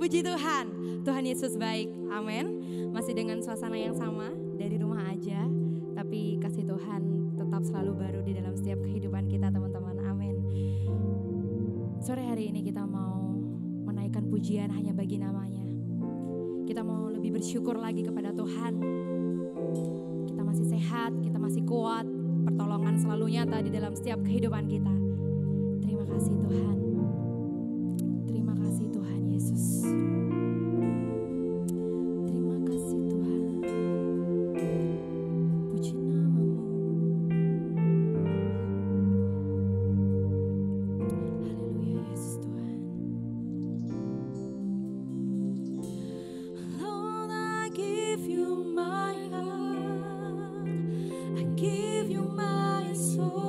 Puji Tuhan, Tuhan Yesus baik, amin. Masih dengan suasana yang sama, dari rumah aja, tapi kasih Tuhan tetap selalu baru di dalam setiap kehidupan kita teman-teman, amin. Sore hari ini kita mau menaikkan pujian hanya bagi namanya. Kita mau lebih bersyukur lagi kepada Tuhan. Kita masih sehat, kita masih kuat, pertolongan selalu nyata di dalam setiap kehidupan kita. Terima kasih Tuhan. Terima kasih Tuhan Yesus. Terima kasih Tuhan. Puji namamu. Haleluya Yesus Tuhan. Lord, I give you my heart. I give you my soul.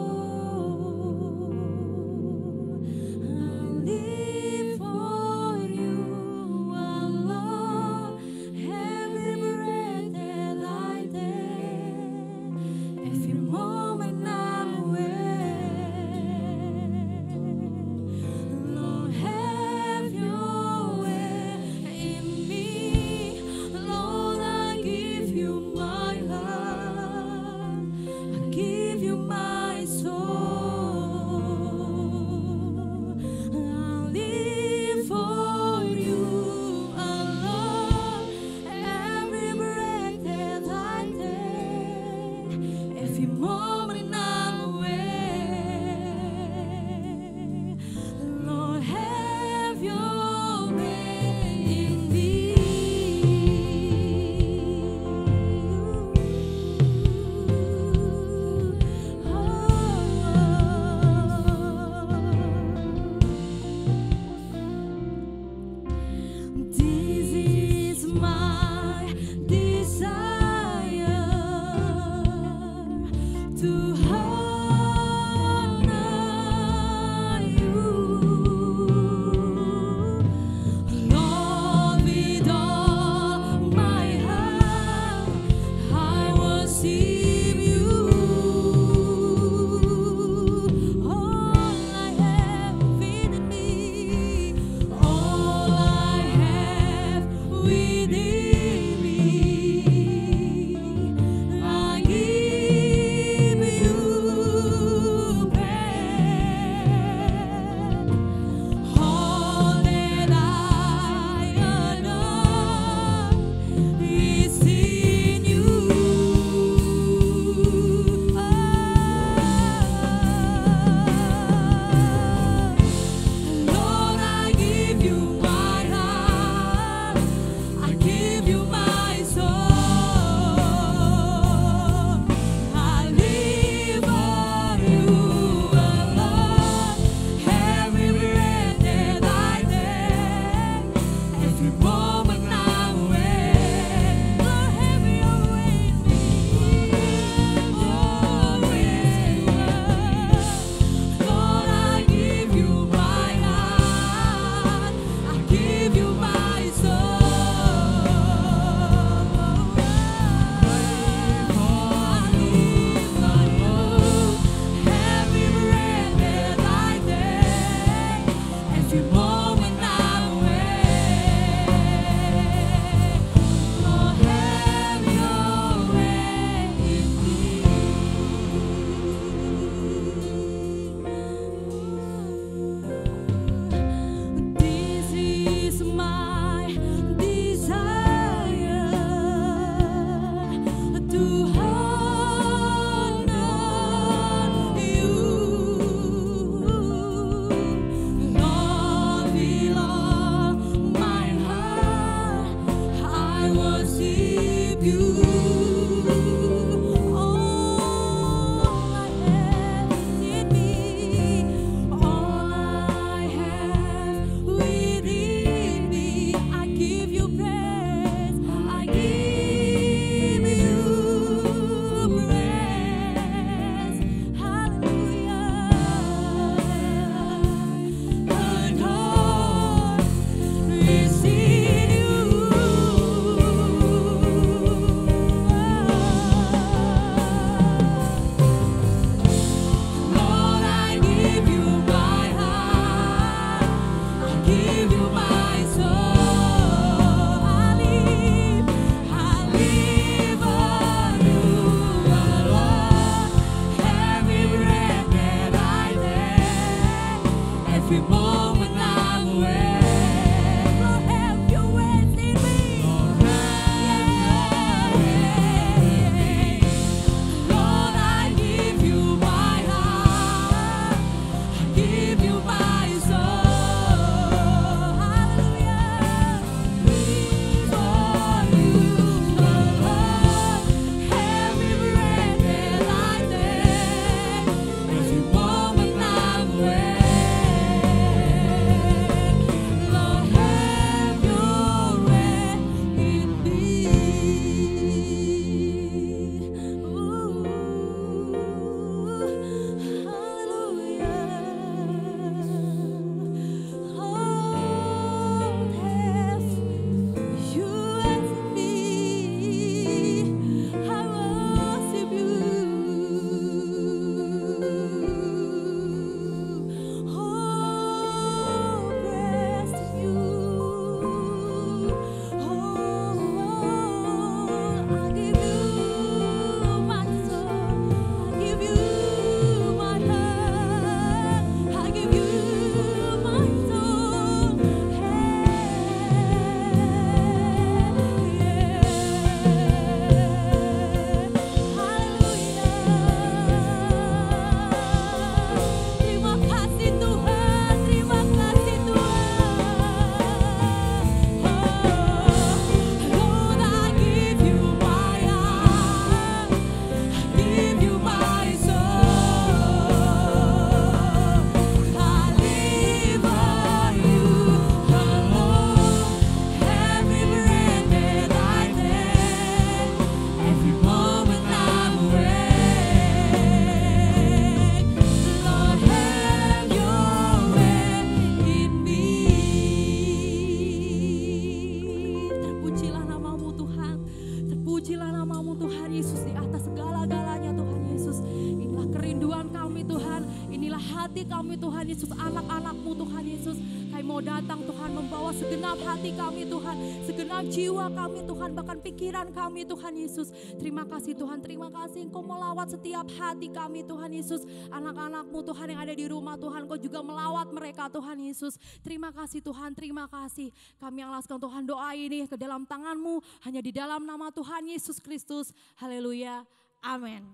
datang Tuhan membawa segenap hati kami Tuhan, segenap jiwa kami Tuhan, bahkan pikiran kami Tuhan Yesus. Terima kasih Tuhan, terima kasih Engkau melawat setiap hati kami Tuhan Yesus. Anak-anak-Mu Tuhan yang ada di rumah Tuhan, Engkau juga melawat mereka Tuhan Yesus. Terima kasih Tuhan, terima kasih. Kami alaskan Tuhan doa ini ke dalam tangan-Mu, hanya di dalam nama Tuhan Yesus Kristus. Haleluya, amin.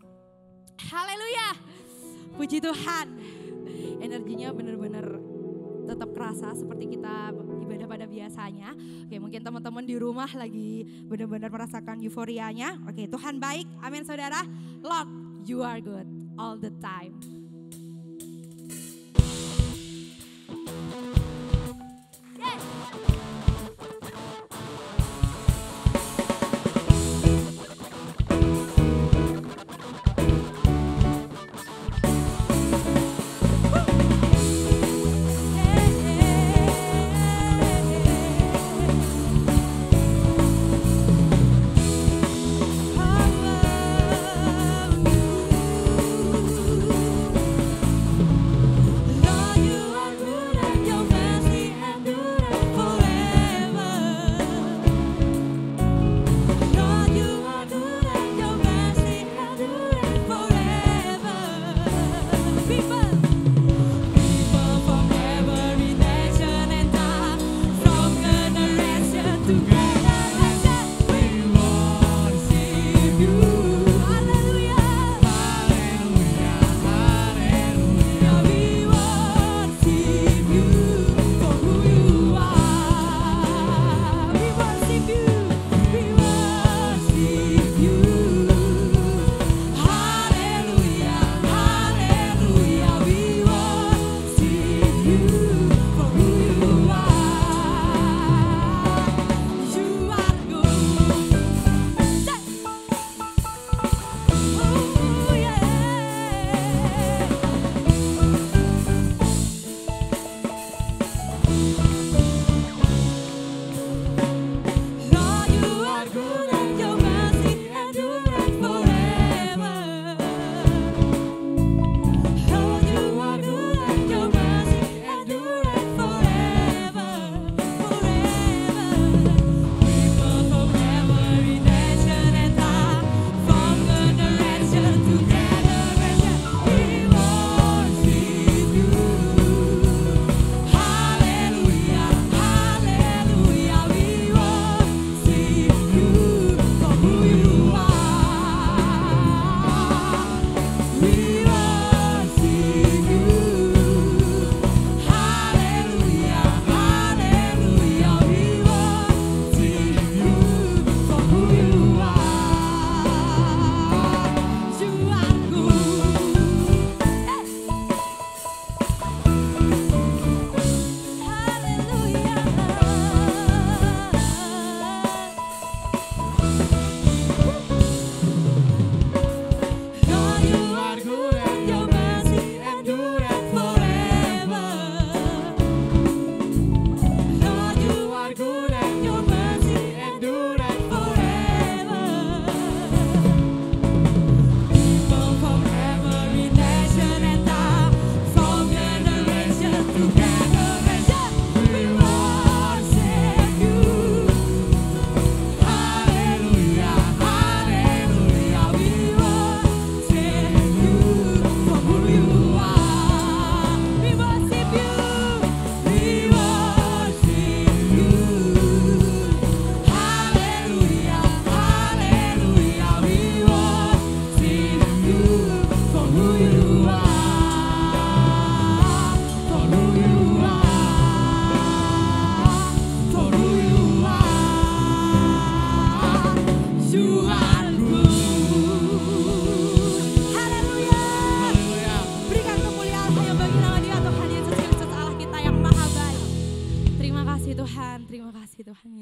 Haleluya, puji Tuhan. Energinya benar-benar tetap kerasa seperti kita ibadah pada biasanya. Oke, mungkin teman-teman di rumah lagi benar-benar merasakan euforianya. Oke, Tuhan baik, amin saudara. Lord, you are good all the time.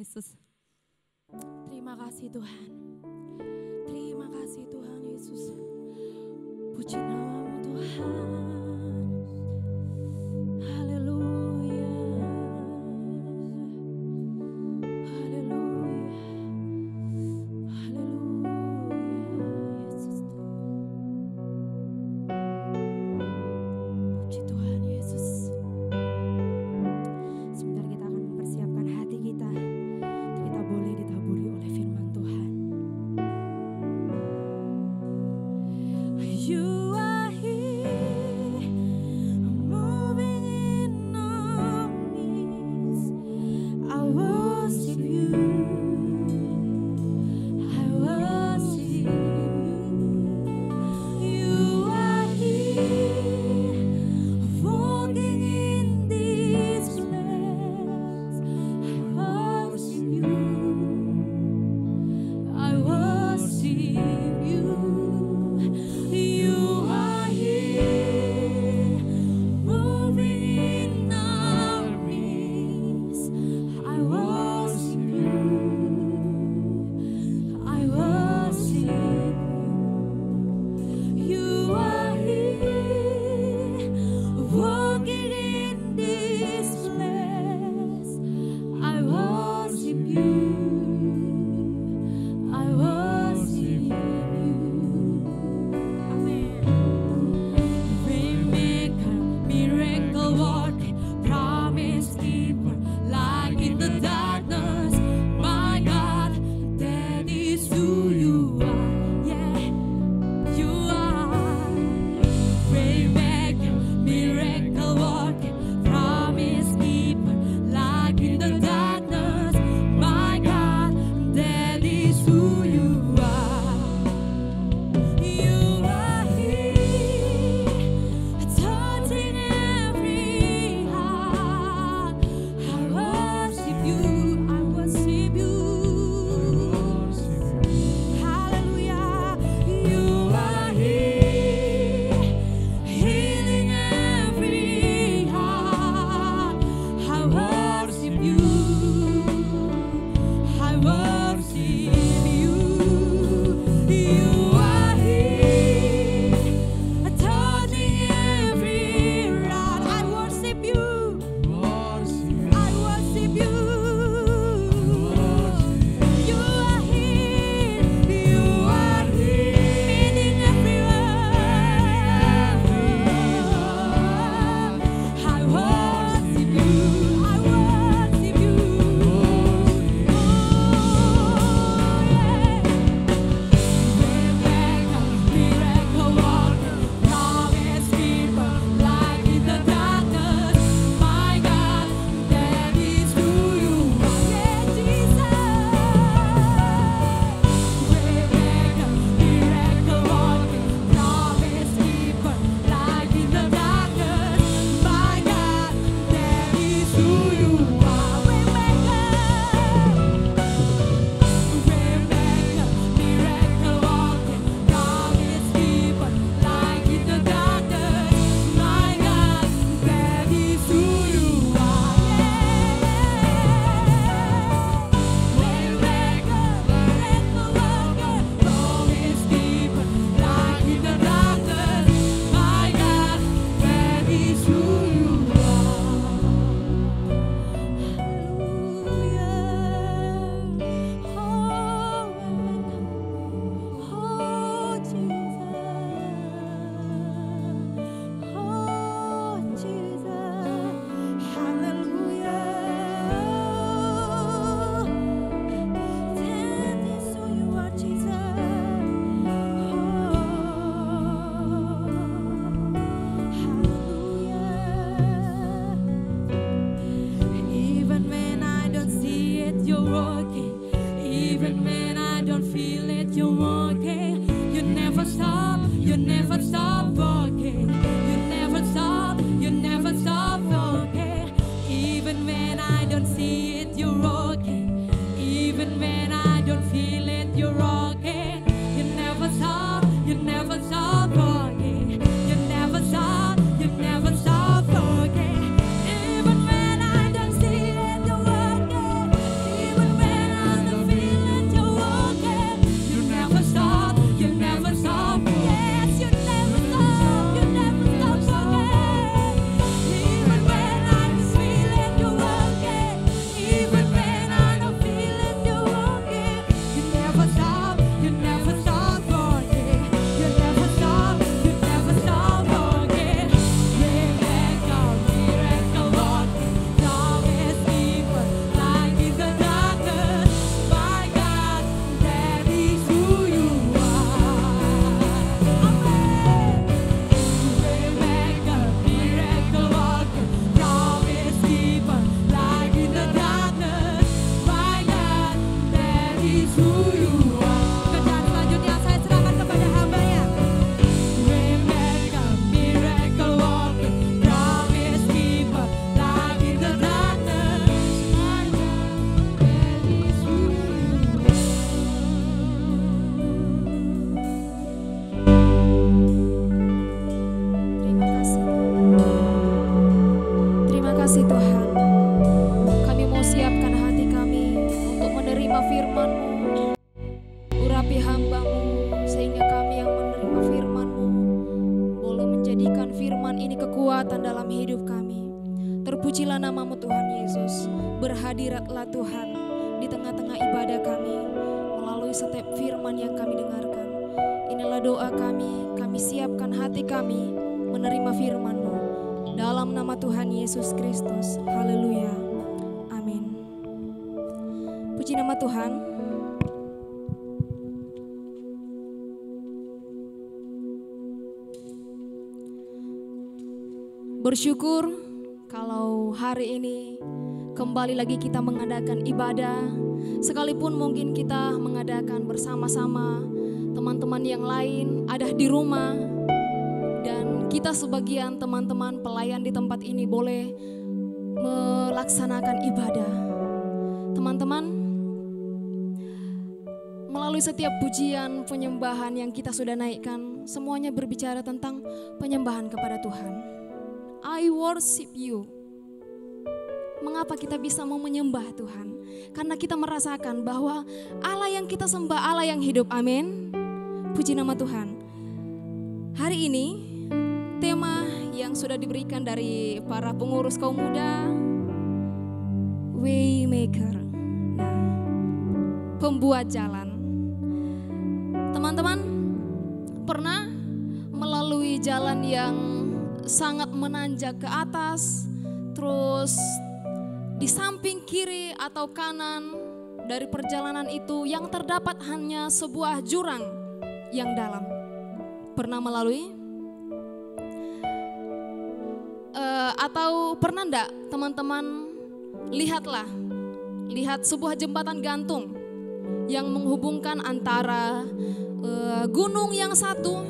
Yesus. Terima kasih Tuhan. Terima kasih Tuhan Yesus. Puji namamu Tuhan. Haleluya. Haleluya. Haleluya. Yesus. Puji Tuhan Yesus. Sebentar kita you're working. Even when I don't feel it, you're working. You never stop working. You never stop working. Even when I don't see it, you're working. Even when I don't feel it, you're working. You never stop working. You never stop working. Even when I don't see it, you're working. Even when I don't feel it, you're working. You never stop working. Yes, you never stop working. Even when I don't feel it, you're working. Even when I don't feel it, you're working. You never stop working. You never stop working. Miracle working, promise keeper, light in the darkness. My God, that is who you are. Amen. Miracle working, promise keeper, light in the darkness. My God, that is who you are. Pekerjaan selanjutnya saya serahkan kepada hamba-Nya. Miracle working, promise keeper, light in the darkness. My God, that is who you are. Terima kasih Tuhan. Kami mau siapkan hati kami untuk menerima firman-Mu. Urapi hamba-Mu sehingga kami yang menerima firman-Mu boleh menjadikan firman ini kekuatan dalam hidup kami. Terpujilah nama-Mu Tuhan Yesus. Berhadiratlah Tuhan di tengah-tengah ibadah kami melalui setiap firman yang kami dengarkan. Inilah doa kami siapkan hati kami menerima firman-Mu. Dalam nama Tuhan Yesus Kristus. Haleluya. Amin. Puji nama Tuhan. Bersyukur kalau hari ini kembali lagi kita mengadakan ibadah. Sekalipun mungkin kita mengadakan bersama-sama, teman-teman yang lain ada di rumah, dan kita sebagian teman-teman pelayan di tempat ini boleh melaksanakan ibadah. Teman-teman, melalui setiap pujian penyembahan yang kita sudah naikkan, semuanya berbicara tentang penyembahan kepada Tuhan. I worship you. Mengapa kita bisa mau menyembah Tuhan? Karena kita merasakan bahwa Allah yang kita sembah Allah yang hidup. Amin. Puji nama Tuhan. Hari ini tema yang sudah diberikan dari para pengurus kaum muda, Waymaker. Nah, pembuat jalan. Teman-teman pernah melalui jalan yang sangat menanjak ke atas, terus di samping kiri atau kanan dari perjalanan itu yang terdapat hanya sebuah jurang yang dalam. Pernah melalui? Atau pernah enggak teman-teman lihat sebuah jembatan gantung yang menghubungkan antara gunung yang satu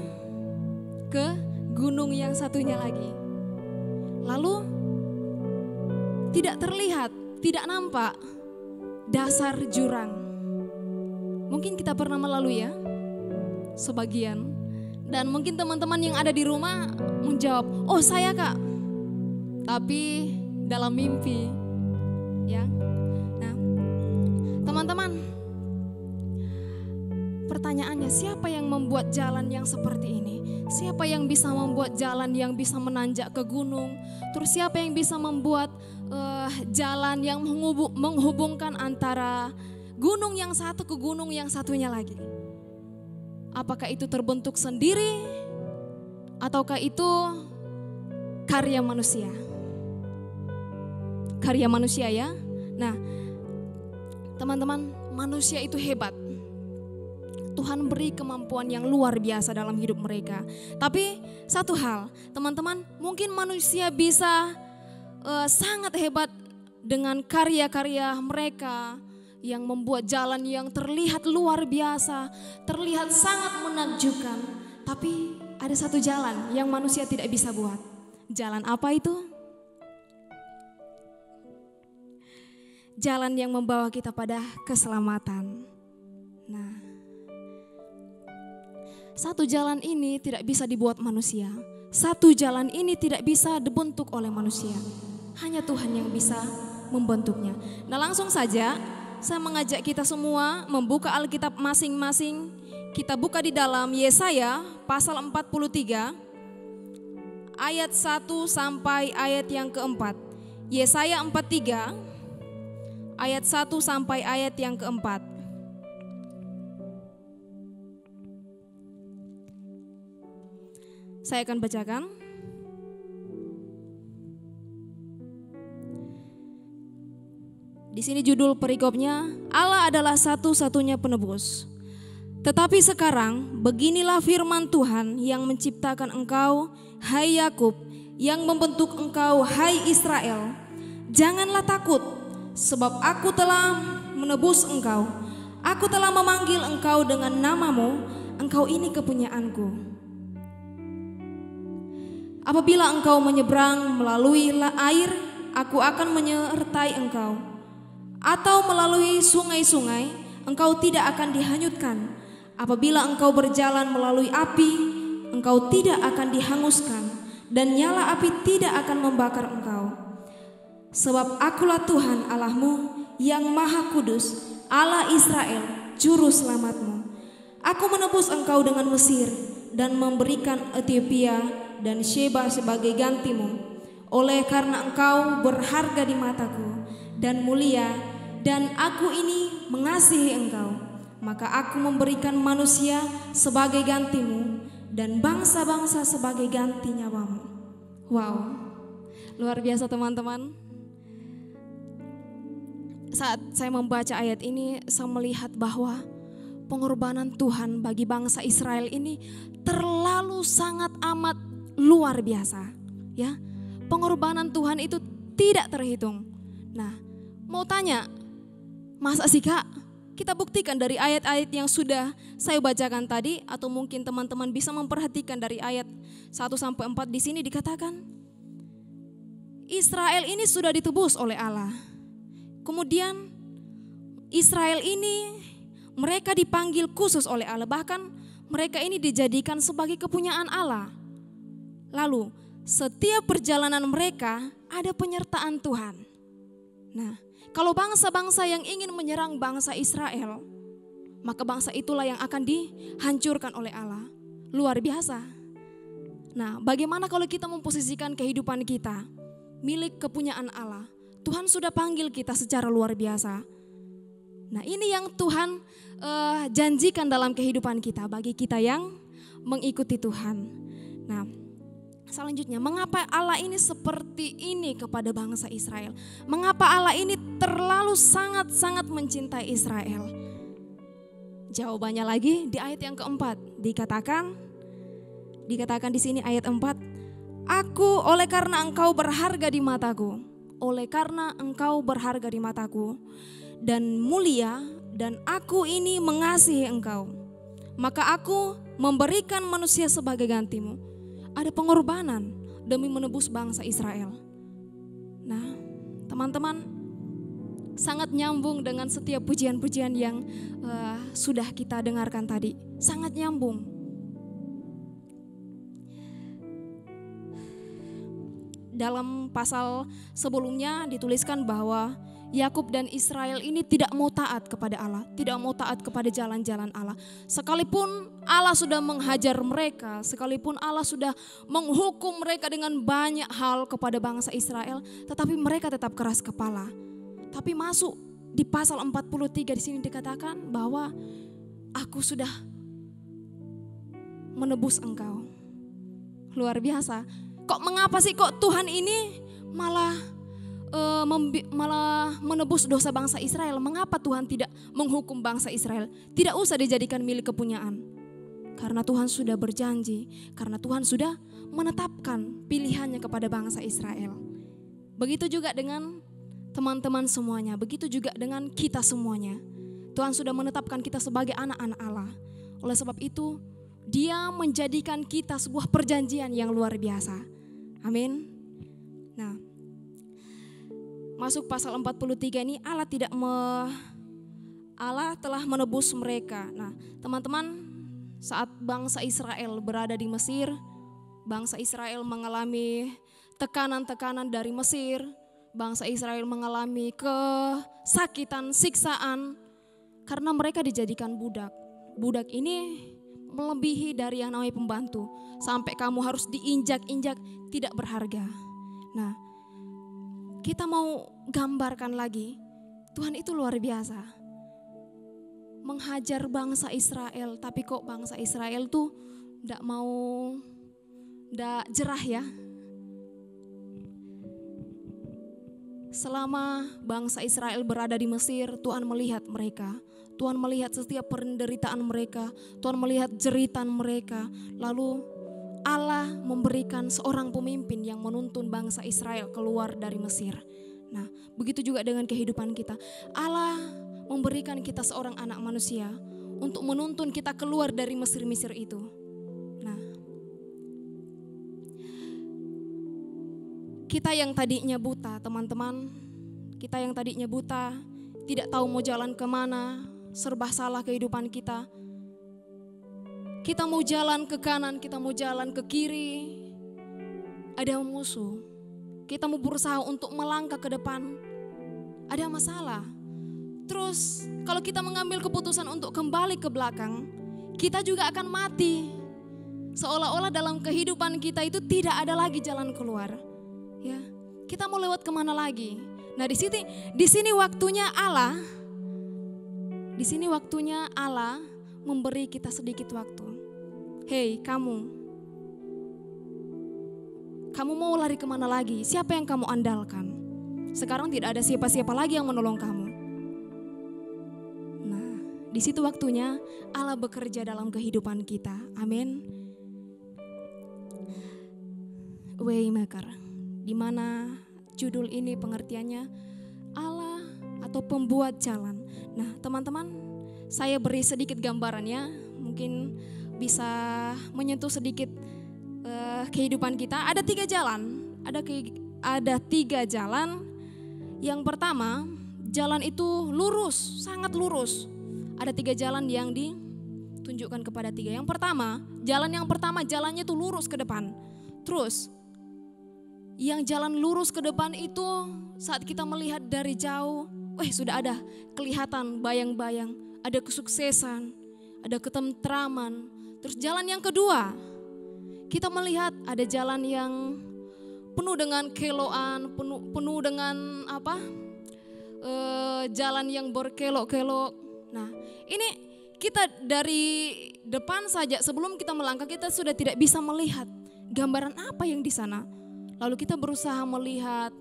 ke gunung yang satunya lagi. Lalu tidak terlihat, tidak nampak dasar jurang. Mungkin kita pernah melalui ya, sebagian. Dan mungkin teman-teman yang ada di rumah menjawab, oh saya kak, tapi dalam mimpi. Ya. Nah, teman-teman, pertanyaannya, siapa yang membuat jalan yang seperti ini? Siapa yang bisa membuat jalan yang bisa menanjak ke gunung? Terus siapa yang bisa membuat jalan yang menghubungkan antara gunung yang satu ke gunung yang satunya lagi? Apakah itu terbentuk sendiri? Ataukah itu karya manusia? Karya manusia ya. Nah, teman-teman, manusia itu hebat. Tuhan beri kemampuan yang luar biasa dalam hidup mereka. Tapi satu hal, teman-teman, mungkin manusia bisa sangat hebat dengan karya-karya mereka yang membuat jalan yang terlihat luar biasa, terlihat sangat menakjubkan. Tapi ada satu jalan yang manusia tidak bisa buat. Jalan apa itu? Jalan yang membawa kita pada keselamatan. Nah, satu jalan ini tidak bisa dibuat manusia. Satu jalan ini tidak bisa dibentuk oleh manusia. Hanya Tuhan yang bisa membentuknya. Nah, langsung saja saya mengajak kita semua membuka Alkitab masing-masing. Kita buka di dalam Yesaya pasal 43 ayat 1 sampai ayat yang keempat. Yesaya 43 ayat 1 sampai ayat yang keempat. Saya akan bacakan. Di sini judul perikopnya, Allah adalah satu-satunya penebus. Tetapi sekarang beginilah firman Tuhan yang menciptakan engkau, hai Yakub, yang membentuk engkau, hai Israel. Janganlah takut, sebab aku telah menebus engkau. Aku telah memanggil engkau dengan namamu, engkau ini kepunyaanku. Apabila engkau menyeberang melalui air, aku akan menyertai engkau. Atau melalui sungai-sungai, engkau tidak akan dihanyutkan. Apabila engkau berjalan melalui api, engkau tidak akan dihanguskan, dan nyala api tidak akan membakar engkau. Sebab akulah Tuhan Allahmu yang Maha Kudus, Allah Israel, Juru Selamatmu. Aku menebus engkau dengan Mesir dan memberikan Ethiopia dan Sheba sebagai gantimu. Oleh karena engkau berharga di mataku dan mulia, dan aku ini mengasihi engkau, maka aku memberikan manusia sebagai gantimu dan bangsa-bangsa sebagai ganti nyawamu. Wow, luar biasa teman-teman. Saat saya membaca ayat ini, saya melihat bahwa pengorbanan Tuhan bagi bangsa Israel ini terlalu sangat amat luar biasa. Ya, pengorbanan Tuhan itu tidak terhitung. Nah, mau tanya, masa sih Kak? Kita buktikan dari ayat-ayat yang sudah saya bacakan tadi, atau mungkin teman-teman bisa memperhatikan dari ayat 1 sampai 4 di sini dikatakan Israel ini sudah ditebus oleh Allah. Kemudian Israel ini mereka dipanggil khusus oleh Allah, bahkan mereka ini dijadikan sebagai kepunyaan Allah. Lalu setiap perjalanan mereka ada penyertaan Tuhan. Nah, kalau bangsa-bangsa yang ingin menyerang bangsa Israel, maka bangsa itulah yang akan dihancurkan oleh Allah. Luar biasa. Nah, bagaimana kalau kita memposisikan kehidupan kita milik kepunyaan Allah? Tuhan sudah panggil kita secara luar biasa. Nah, ini yang Tuhan janjikan dalam kehidupan kita bagi kita yang mengikuti Tuhan. Nah, selanjutnya, mengapa Allah ini seperti ini kepada bangsa Israel? Mengapa Allah ini terlalu sangat-sangat mencintai Israel? Jawabannya lagi di ayat yang keempat. Dikatakan di sini ayat 4, Aku oleh karena engkau berharga di mataku, oleh karena engkau berharga di mataku dan mulia, dan aku ini mengasihi engkau, maka aku memberikan manusia sebagai gantimu. Ada pengorbanan demi menebus bangsa Israel. Nah, teman-teman, sangat nyambung dengan setiap pujian-pujian yang sudah kita dengarkan tadi. Sangat nyambung. Dalam pasal sebelumnya dituliskan bahwa Yakub dan Israel ini tidak mau taat kepada Allah, tidak mau taat kepada jalan-jalan Allah. Sekalipun Allah sudah menghajar mereka, sekalipun Allah sudah menghukum mereka dengan banyak hal kepada bangsa Israel, tetapi mereka tetap keras kepala. Tapi masuk di pasal 43 di sini dikatakan bahwa aku sudah menebus engkau. Luar biasa. Mengapa sih kok Tuhan ini malah menebus dosa bangsa Israel? Mengapa Tuhan tidak menghukum bangsa Israel? Tidak usah dijadikan milik kepunyaan. Karena Tuhan sudah berjanji, karena Tuhan sudah menetapkan pilihannya kepada bangsa Israel. Begitu juga dengan teman-teman semuanya, begitu juga dengan kita semuanya. Tuhan sudah menetapkan kita sebagai anak-anak Allah. Oleh sebab itu, Dia menjadikan kita sebuah perjanjian yang luar biasa. Amin. Nah, masuk pasal 43 ini, Allah telah menebus mereka. Nah, teman-teman, saat bangsa Israel berada di Mesir, bangsa Israel mengalami tekanan-tekanan dari Mesir. Bangsa Israel mengalami kesakitan, siksaan, karena mereka dijadikan budak. Budak ini melebihi dari yang namanya pembantu. Sampai kamu harus diinjak-injak, tidak berharga. Nah, kita mau gambarkan lagi, Tuhan itu luar biasa. Menghajar bangsa Israel, tapi kok bangsa Israel tuh tidak jerah ya. Selama bangsa Israel berada di Mesir, Tuhan melihat mereka. Tuhan melihat setiap penderitaan mereka. Tuhan melihat jeritan mereka. Lalu Allah memberikan seorang pemimpin yang menuntun bangsa Israel keluar dari Mesir. Nah, begitu juga dengan kehidupan kita. Allah memberikan kita seorang anak manusia untuk menuntun kita keluar dari Mesir-Mesir itu. Nah, kita yang tadinya buta, teman-teman, kita yang tadinya buta, tidak tahu mau jalan kemana, serba salah kehidupan kita. Kita mau jalan ke kanan, kita mau jalan ke kiri, ada musuh. Kita mau berusaha untuk melangkah ke depan, ada masalah. Terus kalau kita mengambil keputusan untuk kembali ke belakang, kita juga akan mati. Seolah-olah dalam kehidupan kita itu tidak ada lagi jalan keluar. Ya, kita mau lewat kemana lagi? Nah, di sini waktunya Allah memberi kita sedikit waktu. Hei, kamu mau lari kemana lagi? Siapa yang kamu andalkan? Sekarang tidak ada siapa-siapa lagi yang menolong kamu. Nah, di situ waktunya Allah bekerja dalam kehidupan kita. Amin. Waymaker, di mana judul ini pengertiannya Allah atau pembuat jalan. Nah, teman-teman, saya beri sedikit gambarannya, mungkin bisa menyentuh sedikit kehidupan kita. Ada 3 jalan, ada 3 jalan. Yang pertama, jalan itu lurus, sangat lurus. Ada 3 jalan yang ditunjukkan kepada 3. Yang pertama, jalannya itu lurus ke depan. Terus, yang jalan lurus ke depan itu saat kita melihat dari jauh, sudah ada kelihatan bayang-bayang, ada kesuksesan, ada ketentraman. Terus jalan yang kedua, kita melihat ada jalan yang penuh dengan keloan, penuh dengan jalan yang berkelok-kelok. Nah, ini kita dari depan saja sebelum kita melangkah kita sudah tidak bisa melihat gambaran apa yang di sana. Lalu kita berusaha melihat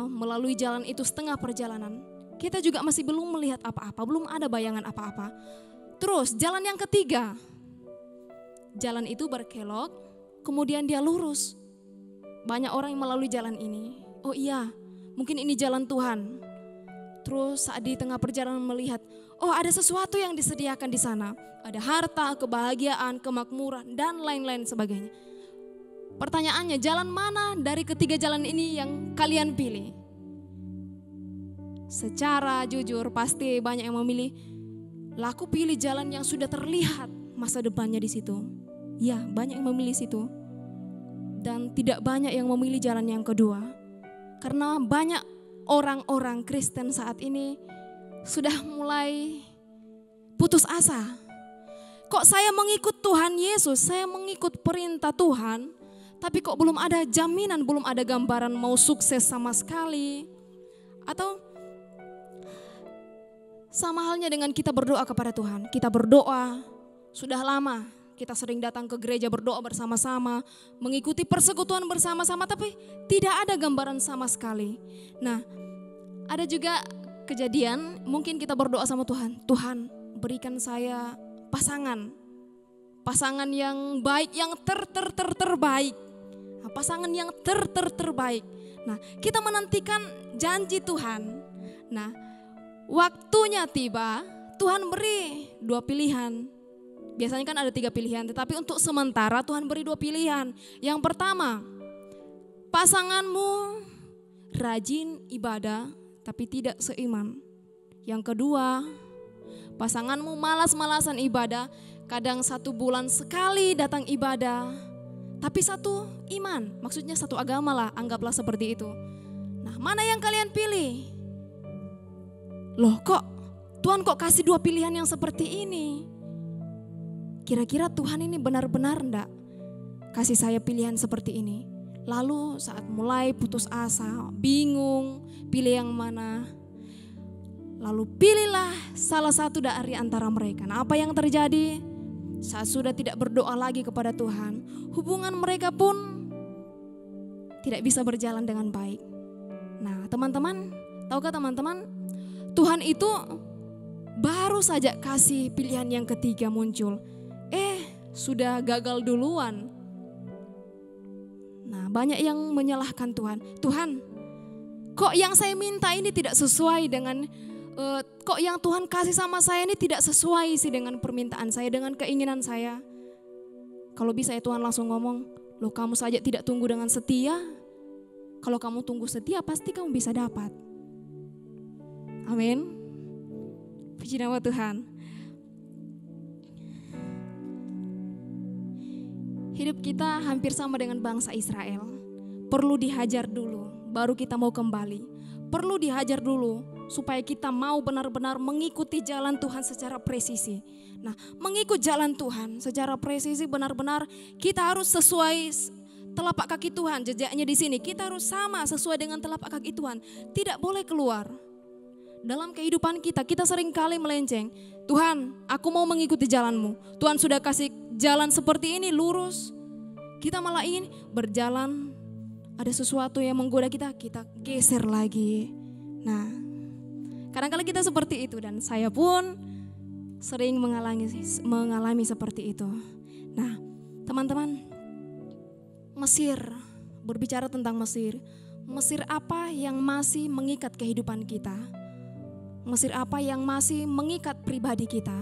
melalui jalan itu setengah perjalanan. Kita juga masih belum melihat apa-apa, belum ada bayangan apa-apa. Terus jalan yang ketiga, jalan itu berkelok, kemudian dia lurus. Banyak orang yang melalui jalan ini. Oh iya, mungkin ini jalan Tuhan. Terus saat di tengah perjalanan melihat, oh ada sesuatu yang disediakan di sana. Ada harta, kebahagiaan, kemakmuran, dan lain-lain sebagainya. Pertanyaannya, jalan mana dari ketiga jalan ini yang kalian pilih? Secara jujur pasti banyak yang memilih, aku pilih jalan yang sudah terlihat masa depannya di situ. Ya, banyak yang memilih situ. Dan tidak banyak yang memilih jalan yang kedua. Karena banyak orang-orang Kristen saat ini sudah mulai putus asa. Kok saya mengikut Tuhan Yesus, saya mengikut perintah Tuhan, tapi kok belum ada jaminan, belum ada gambaran mau sukses sama sekali. Atau sama halnya dengan kita berdoa kepada Tuhan. Kita berdoa sudah lama, kita sering datang ke gereja berdoa bersama-sama, mengikuti persekutuan bersama-sama, tapi tidak ada gambaran sama sekali. Nah, ada juga kejadian mungkin kita berdoa sama Tuhan. Tuhan, berikan saya pasangan yang baik, yang terbaik. Pasangan yang terbaik. Nah, kita menantikan janji Tuhan. Nah, waktunya tiba, Tuhan beri 2 pilihan. Biasanya kan ada 3 pilihan, tetapi untuk sementara Tuhan beri 2 pilihan. Yang pertama, pasanganmu rajin ibadah tapi tidak seiman. Yang kedua, pasanganmu malas-malasan ibadah, kadang 1 bulan sekali datang ibadah, tapi satu iman, maksudnya satu agama lah, anggaplah seperti itu. Nah, mana yang kalian pilih? Loh kok Tuhan kok kasih 2 pilihan yang seperti ini? Kira-kira Tuhan ini benar-benar enggak kasih saya pilihan seperti ini? Lalu saat mulai putus asa, bingung, pilih yang mana? Lalu pilihlah salah satu dari antara mereka. Nah, apa yang terjadi? Saat sudah tidak berdoa lagi kepada Tuhan, hubungan mereka pun tidak bisa berjalan dengan baik. Nah, teman-teman, tahukah teman-teman, Tuhan itu baru saja kasih pilihan yang ketiga muncul. Sudah gagal duluan. Nah, banyak yang menyalahkan Tuhan. Tuhan, kok yang saya minta ini tidak sesuai dengan kok yang Tuhan kasih sama saya ini tidak sesuai sih dengan permintaan saya, dengan keinginan saya. Kalau bisa ya Tuhan langsung ngomong, loh kamu saja tidak tunggu dengan setia. Kalau kamu tunggu setia pasti kamu bisa dapat. Amin. Puji nama Tuhan. Hidup kita hampir sama dengan bangsa Israel. Perlu dihajar dulu, baru kita mau kembali. Perlu dihajar dulu, supaya kita mau benar-benar mengikuti jalan Tuhan secara presisi. Nah, mengikut jalan Tuhan secara presisi benar-benar kita harus sesuai telapak kaki Tuhan. Jejaknya di sini kita harus sama sesuai dengan telapak kaki Tuhan. Tidak boleh keluar. Dalam kehidupan kita seringkali melenceng. Tuhan, aku mau mengikuti jalan-Mu. Tuhan sudah kasih jalan seperti ini lurus. Kita malah ingin berjalan, ada sesuatu yang menggoda kita geser lagi. Nah, kadang-kadang kita seperti itu dan saya pun sering mengalami seperti itu. Nah, teman-teman, Mesir, berbicara tentang Mesir. Mesir apa yang masih mengikat kehidupan kita? Mesir apa yang masih mengikat pribadi kita?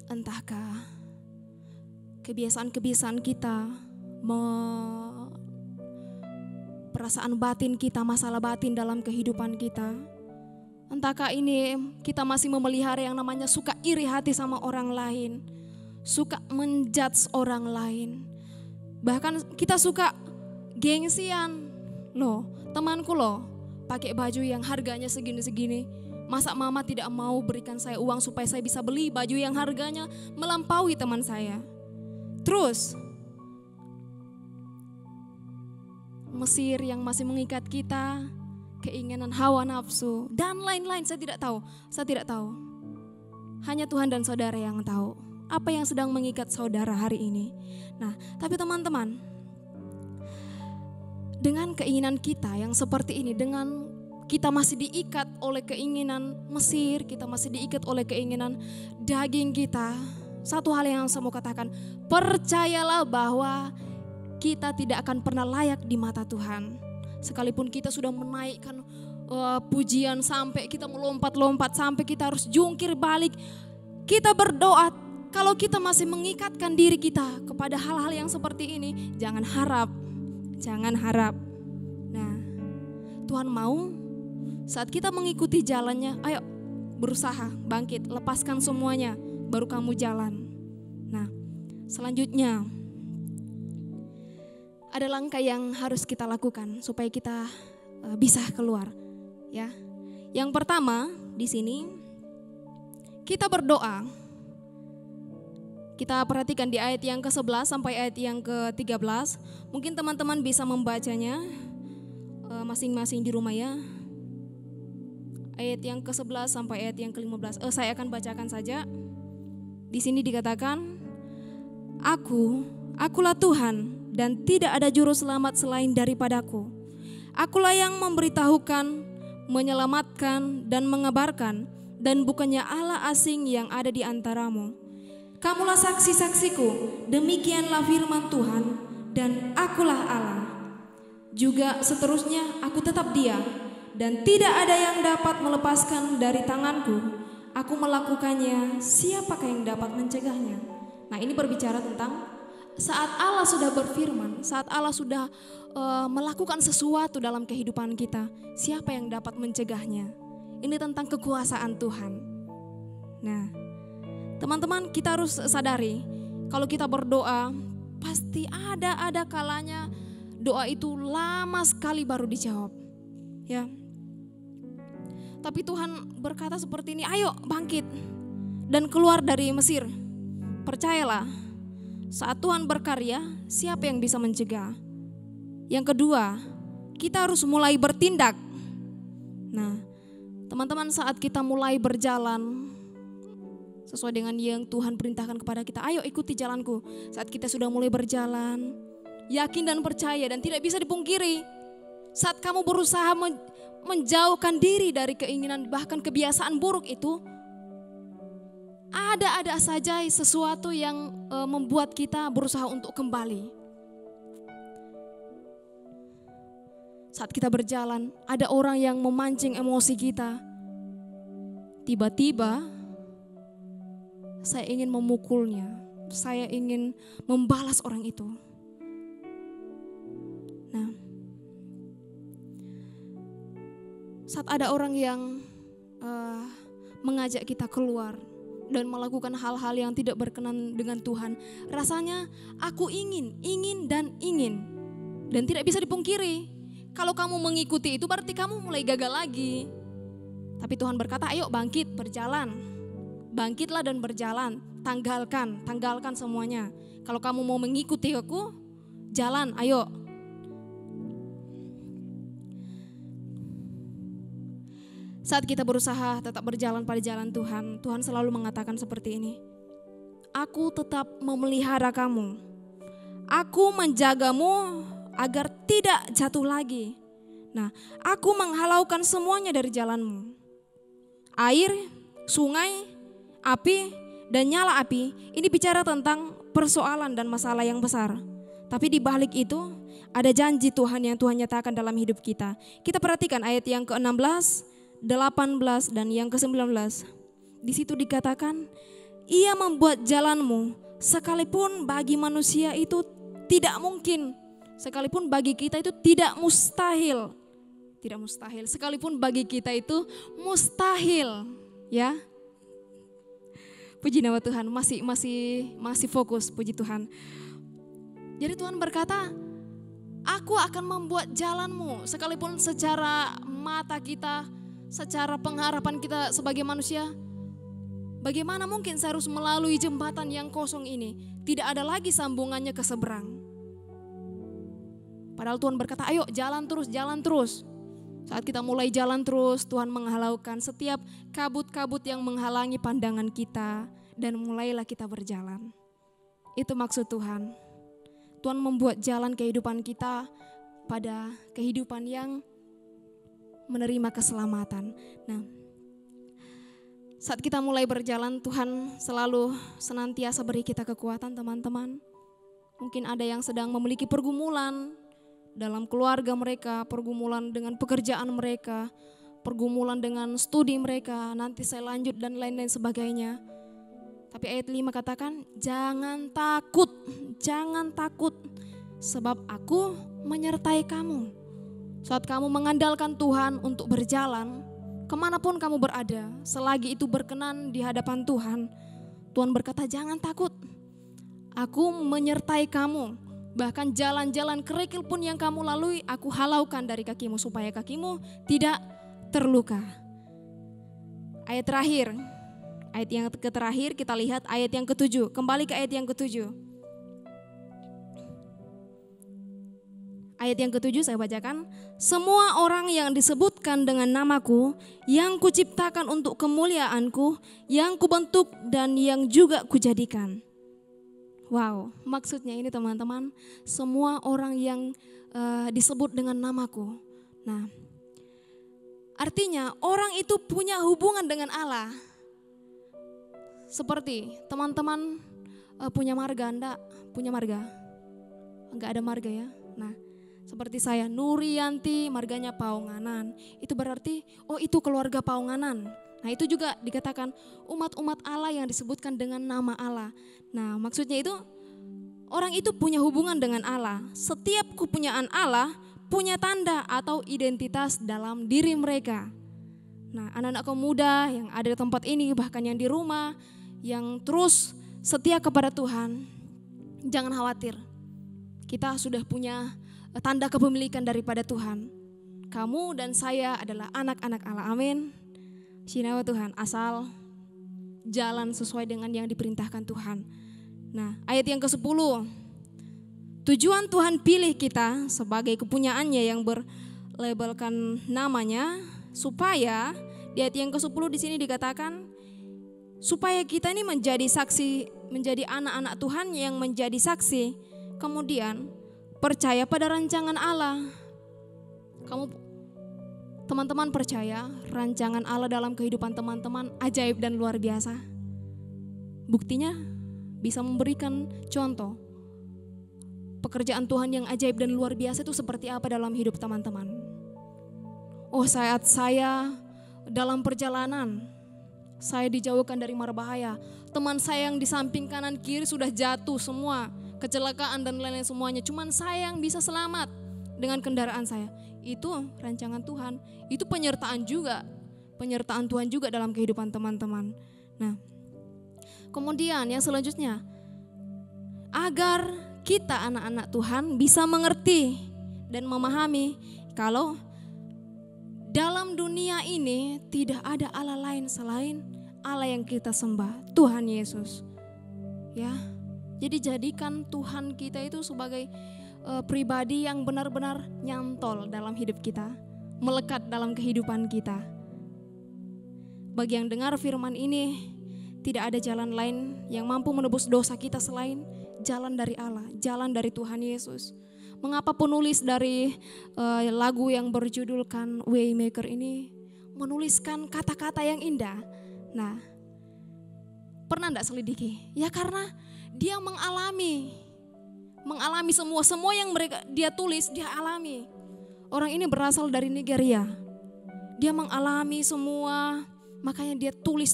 Entahkah kebiasaan-kebiasaan kita, perasaan batin kita, masalah batin dalam kehidupan kita. Entahkah ini kita masih memelihara yang namanya suka iri hati sama orang lain, suka menjudge orang lain. Bahkan kita suka gengsian. Loh, temanku loh pakai baju yang harganya segini-segini. Masa mama tidak mau berikan saya uang supaya saya bisa beli baju yang harganya melampaui teman saya. Terus Mesir yang masih mengikat kita, keinginan hawa nafsu dan lain-lain, saya tidak tahu. Hanya Tuhan dan saudara yang tahu apa yang sedang mengikat saudara hari ini. Nah, tapi teman-teman, dengan keinginan kita yang seperti ini, dengan kita masih diikat oleh keinginan Mesir, kita masih diikat oleh keinginan daging kita. Satu hal yang saya mau katakan, percayalah bahwa kita tidak akan pernah layak di mata Tuhan. Sekalipun kita sudah menaikkan pujian sampai kita melompat-lompat, sampai kita harus jungkir balik, kita berdoa, kalau kita masih mengikatkan diri kita kepada hal-hal yang seperti ini, jangan harap. Nah, Tuhan mau saat kita mengikuti jalannya, ayo berusaha, bangkit, lepaskan semuanya, baru kamu jalan. Nah, selanjutnya ada langkah yang harus kita lakukan supaya kita bisa keluar, ya. Yang pertama di sini kita berdoa. Kita perhatikan di ayat yang ke-11 sampai ayat yang ke-13. Mungkin teman-teman bisa membacanya masing-masing di rumah ya. Ayat yang ke-11 sampai ayat yang ke-15. Saya akan bacakan saja. Di sini dikatakan, Akulah Tuhan dan tidak ada juru selamat selain daripadaku. Akulah yang memberitahukan, menyelamatkan dan mengabarkan, dan bukannya Allah asing yang ada di antaramu. Kamulah saksi-saksiku, demikianlah firman Tuhan, dan akulah Allah. Juga seterusnya aku tetap diam, dan tidak ada yang dapat melepaskan dari tanganku. Aku melakukannya, siapakah yang dapat mencegahnya? Nah, ini berbicara tentang saat Allah sudah berfirman, saat Allah sudah melakukan sesuatu dalam kehidupan kita, siapa yang dapat mencegahnya? Ini tentang kekuasaan Tuhan. Nah, teman-teman, kita harus sadari kalau kita berdoa pasti ada kalanya doa itu lama sekali baru dijawab. Ya. Tapi Tuhan berkata seperti ini, ayo bangkit dan keluar dari Mesir. Percayalah, saat Tuhan berkarya, siapa yang bisa mencegah? Yang kedua, kita harus mulai bertindak. Nah, teman-teman, saat kita mulai berjalan sesuai dengan yang Tuhan perintahkan kepada kita, ayo ikuti jalanku. Saat kita sudah mulai berjalan, yakin dan percaya dan tidak bisa dipungkiri, saat kamu berusaha menjauhkan diri dari keinginan bahkan kebiasaan buruk itu, ada saja sesuatu yang membuat kita berusaha untuk kembali. Saat kita berjalan, ada orang yang memancing emosi kita. Tiba-tiba saya ingin memukulnya, saya ingin membalas orang itu. Nah, saat ada orang yang mengajak kita keluar dan melakukan hal-hal yang tidak berkenan dengan Tuhan, rasanya aku ingin dan tidak bisa dipungkiri. Kalau kamu mengikuti itu berarti kamu mulai gagal lagi. Tapi Tuhan berkata, ayo bangkit, berjalan. Bangkitlah dan berjalan, tanggalkan semuanya. Kalau kamu mau mengikuti aku, jalan, ayo. Saat kita berusaha tetap berjalan pada jalan Tuhan, Tuhan selalu mengatakan seperti ini. Aku tetap memelihara kamu. Aku menjagamu agar tidak jatuh lagi. Nah, aku menghalaukan semuanya dari jalanmu. Air, sungai, api, dan nyala api, ini bicara tentang persoalan dan masalah yang besar. Tapi di balik itu, ada janji Tuhan yang Tuhan nyatakan dalam hidup kita. Kita perhatikan ayat yang ke-16, 18 dan yang ke-19. Di situ dikatakan, Ia membuat jalanmu sekalipun bagi manusia itu tidak mungkin, sekalipun bagi kita itu tidak mustahil. Tidak mustahil, sekalipun bagi kita itu mustahil, ya. Puji nama Tuhan, masih fokus, puji Tuhan. Jadi Tuhan berkata, aku akan membuat jalanmu, sekalipun secara mata kita, secara pengharapan kita sebagai manusia, bagaimana mungkin saya harus melalui jembatan yang kosong ini? Tidak ada lagi sambungannya ke seberang. Padahal Tuhan berkata, ayo jalan terus. Saat kita mulai jalan terus, Tuhan menghalaukan setiap kabut-kabut yang menghalangi pandangan kita dan mulailah kita berjalan. Itu maksud Tuhan. Tuhan membuat jalan kehidupan kita pada kehidupan yang menerima keselamatan. Nah, saat kita mulai berjalan, Tuhan selalu senantiasa beri kita kekuatan, teman-teman. Mungkin ada yang sedang memiliki pergumulan dalam keluarga mereka, pergumulan dengan pekerjaan mereka, pergumulan dengan studi mereka, nanti saya lanjut dan lain-lain sebagainya. Tapi ayat 5 katakan, jangan takut, sebab aku menyertai kamu. Saat kamu mengandalkan Tuhan untuk berjalan, kemanapun kamu berada, selagi itu berkenan di hadapan Tuhan, Tuhan berkata jangan takut, aku menyertai kamu. Bahkan jalan-jalan kerikil pun yang kamu lalui, aku halaukan dari kakimu supaya kakimu tidak terluka. Ayat terakhir, ayat yang terakhir kita lihat ayat yang ke-7, kembali ke ayat yang ke-7. Ayat yang ke-7 saya bacakan. Semua orang yang disebutkan dengan namaku, yang kuciptakan untuk kemuliaanku, yang kubentuk dan yang juga kujadikan. Wow, maksudnya ini teman-teman, semua orang yang disebut dengan namaku. Nah, artinya orang itu punya hubungan dengan Allah. Seperti teman-teman punya marga? Enggak punya marga. Enggak ada marga ya. Nah, seperti saya, Nurianti, marganya Paunganan. Itu berarti, oh itu keluarga Paunganan. Nah itu juga dikatakan umat-umat Allah yang disebutkan dengan nama Allah. Nah maksudnya itu, orang itu punya hubungan dengan Allah. Setiap kepunyaan Allah punya tanda atau identitas dalam diri mereka. Nah anak-anak muda yang ada di tempat ini, bahkan yang di rumah, yang terus setia kepada Tuhan, jangan khawatir. Kita sudah punya tanda kepemilikan daripada Tuhan. Kamu dan saya adalah anak-anak Allah, amin. Sinawa Tuhan, asal jalan sesuai dengan yang diperintahkan Tuhan. Nah ayat yang ke-10, tujuan Tuhan pilih kita sebagai kepunyaannya yang berlabelkan namanya, supaya di ayat yang ke-10 di sini dikatakan supaya kita ini menjadi saksi, menjadi anak-anak Tuhan yang menjadi saksi. Kemudian percaya pada rancangan Allah. Teman-teman percaya rancangan Allah dalam kehidupan teman-teman ajaib dan luar biasa. Buktinya bisa memberikan contoh pekerjaan Tuhan yang ajaib dan luar biasa itu seperti apa dalam hidup teman-teman. Oh saat saya dalam perjalanan, saya dijauhkan dari mara bahaya. Teman saya yang di samping kanan kiri sudah jatuh semua, kecelakaan dan lain-lain semuanya. Cuman saya yang bisa selamat dengan kendaraan saya. Itu rancangan Tuhan, itu penyertaan juga. Penyertaan Tuhan juga dalam kehidupan teman-teman. Nah, kemudian yang selanjutnya, agar kita anak-anak Tuhan bisa mengerti dan memahami kalau dalam dunia ini tidak ada Allah lain selain Allah yang kita sembah, Tuhan Yesus. Ya, jadi jadikan Tuhan kita itu sebagai pribadi yang benar-benar nyantol dalam hidup kita, melekat dalam kehidupan kita. Bagi yang dengar firman ini, tidak ada jalan lain yang mampu menebus dosa kita selain jalan dari Allah, jalan dari Tuhan Yesus. Mengapa penulis dari lagu yang berjudulkan Waymaker ini menuliskan kata-kata yang indah? Nah, pernah enggak selidiki? Ya karena dia mengalami semua yang dia tulis, dia alami. Orang ini berasal dari Nigeria. Dia mengalami semua, makanya dia tulis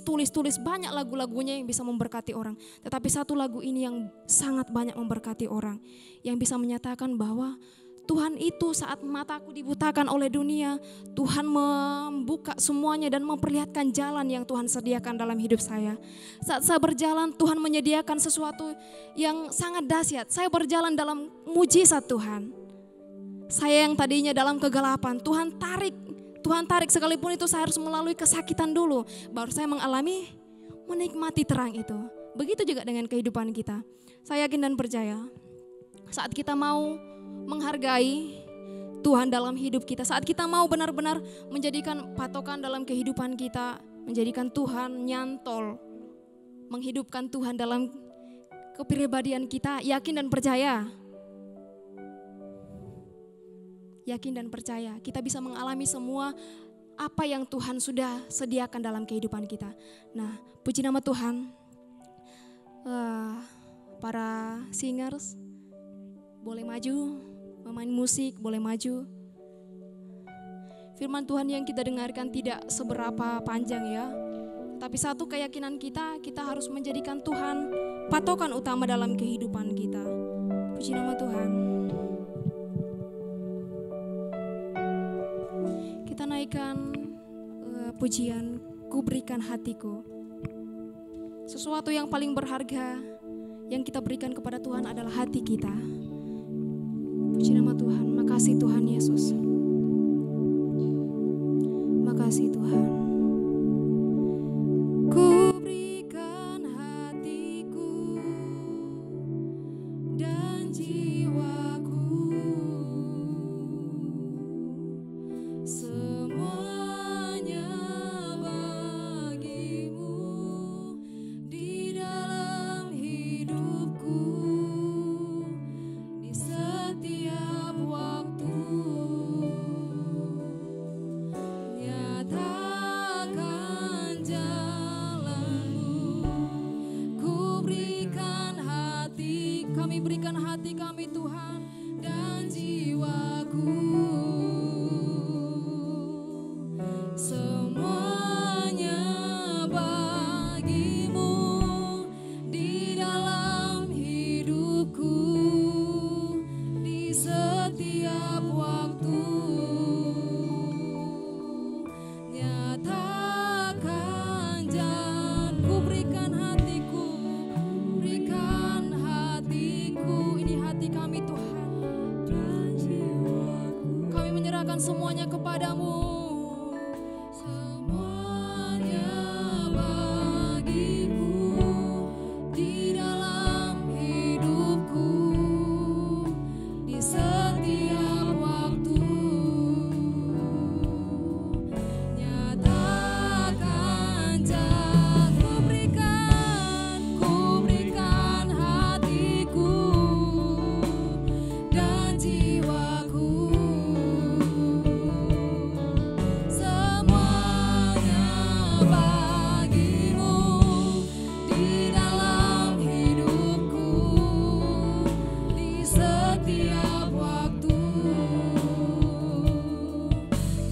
banyak lagu-lagunya yang bisa memberkati orang. Tetapi satu lagu ini yang sangat banyak memberkati orang, yang bisa menyatakan bahwa Tuhan itu saat mataku dibutakan oleh dunia, Tuhan membuka semuanya dan memperlihatkan jalan yang Tuhan sediakan dalam hidup saya. Saat saya berjalan, Tuhan menyediakan sesuatu yang sangat dahsyat. Saya berjalan dalam mujizat Tuhan. Saya yang tadinya dalam kegelapan, Tuhan tarik sekalipun itu saya harus melalui kesakitan dulu, baru saya mengalami menikmati terang itu. Begitu juga dengan kehidupan kita. Saya yakin dan percaya, saat kita mau menghargai Tuhan dalam hidup kita, saat kita mau benar-benar menjadikan patokan dalam kehidupan kita, menjadikan Tuhan nyantol, menghidupkan Tuhan dalam kepribadian kita, yakin dan percaya kita bisa mengalami semua apa yang Tuhan sudah sediakan dalam kehidupan kita. Nah, puji nama Tuhan. Para singers boleh maju, pemain musik boleh maju. Firman Tuhan yang kita dengarkan tidak seberapa panjang ya, tapi satu keyakinan kita harus menjadikan Tuhan patokan utama dalam kehidupan kita. Puji nama Tuhan. Kita naikkan pujian Ku Berikan Hatiku. Sesuatu yang paling berharga yang kita berikan kepada Tuhan adalah hati kita. Puji nama Tuhan. Makasih Tuhan Yesus. Makasih Tuhan. Ku berikan hatiku dan jiwaku, semuanya bagimu di dalam hidupku, di setiap waktu. Nyata serahkan semuanya kepadamu. Semuanya bagimu di dalam hidupku, di setiap waktu. Nyatakan ku berikan hatiku dan jiwaku. Semuanya bagimu di dalam hidupku, di setiap waktu.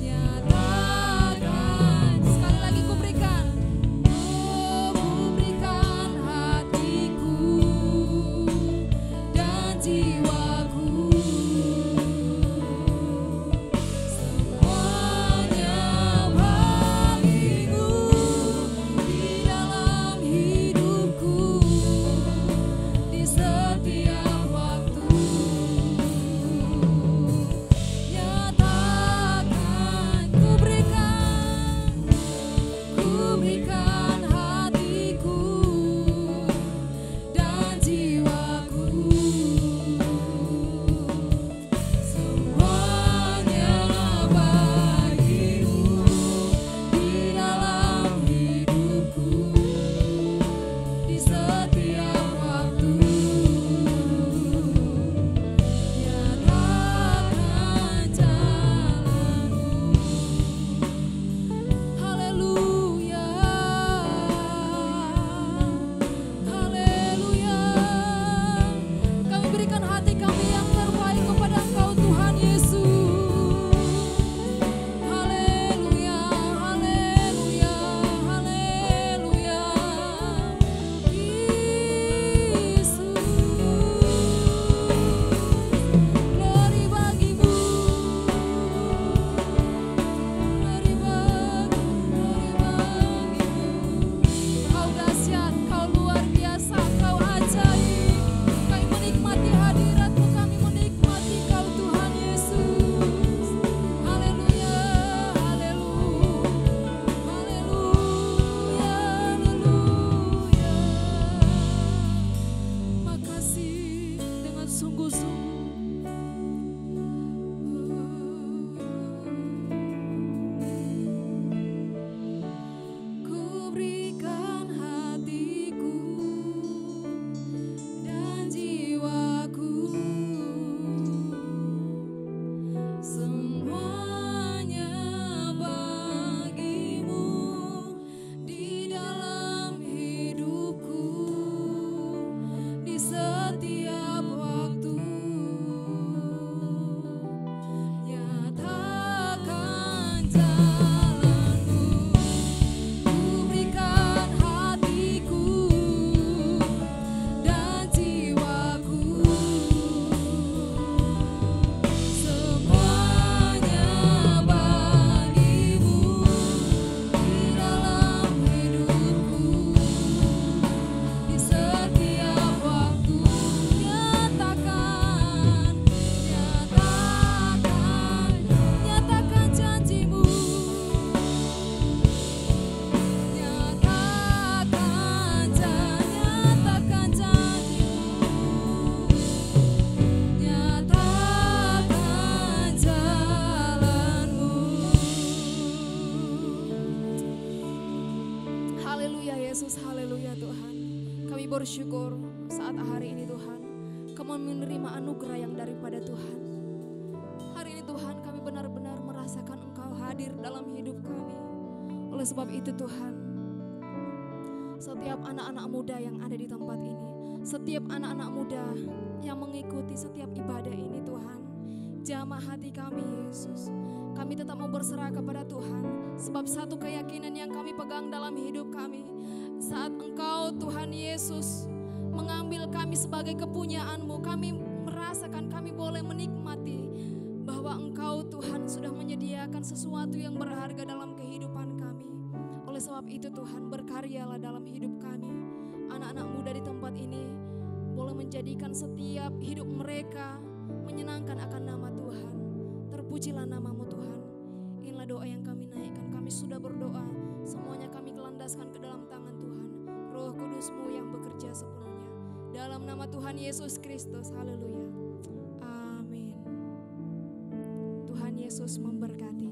Nyatakan sekali lagi, ku berikan hatiku dan jiwaku. Semuanya bagimu di dalam hidupku, di setiap waktu. Nyatakan ku berikan hatiku dan jiwaku. Semuanya bagimu di dalam hidupku, di setiap waktu. Nyatakan jalanmu. Haleluya, haleluya. Kami berikan hati kami yang terbaik kepada Engkau, Tuhan Yesus. Haleluya, haleluya, haleluya. Yesus, glory bagimu, glory bagimu. Kau dahsyat, Kau luar biasa, Kau ajaib. Kami menikmati hadirat-Mu, kami menikmati Kau, Tuhan Yesus. Haleluya, haleluya, haleluya, haleluya. Makasih dengan sungguh-sungguh. Ku berikan hatiku dan jiwaku. Semuanya bagimu di dalam hidupku, di setiap waktu. Nyatakan jalanmu. Ku berikan hatiku dan jiwaku. Semuanya bagimu di dalam hidupku, di setiap waktu. Nyatakan janjimu. Nyatakan janjimu. Nyatakan jalanmu. Haleluya Yesus, haleluya Tuhan. Kami bersyukur saat hari ini Tuhan, kami menerima anugerah yang daripada Tuhan. Hari ini Tuhan, kami benar-benar merasakan Engkau hadir dalam hidup kami. Oleh sebab itu Tuhan, setiap anak-anak muda yang ada di tempat ini, setiap anak-anak muda yang mengikuti setiap ibadah ini Tuhan, jamah hati kami Yesus. Kami tetap mau berserah kepada Tuhan, sebab satu keyakinan yang kami pegang dalam hidup kami, saat Engkau Tuhan Yesus mengambil kami sebagai kepunyaan-Mu, kami merasakan, kami boleh menikmati bahwa Engkau Tuhan sudah menyediakan sesuatu yang berharga dalam kehidupan kami. Oleh sebab itu Tuhan, berkaryalah dalam hidup kami. Anak-anak muda di tempat ini boleh menjadikan setiap hidup mereka menyenangkan akan nama Tuhan. Terpujilah nama-Mu Tuhan. inilah doa yang kami naikkan. Kami sudah berdoa, semuanya kami kelandaskan ke dalam tangan Tuhan. Roh Kudus-Mu yang bekerja sepenuhnya. Dalam nama Tuhan Yesus Kristus, haleluya. Amin. Tuhan Yesus memberkati.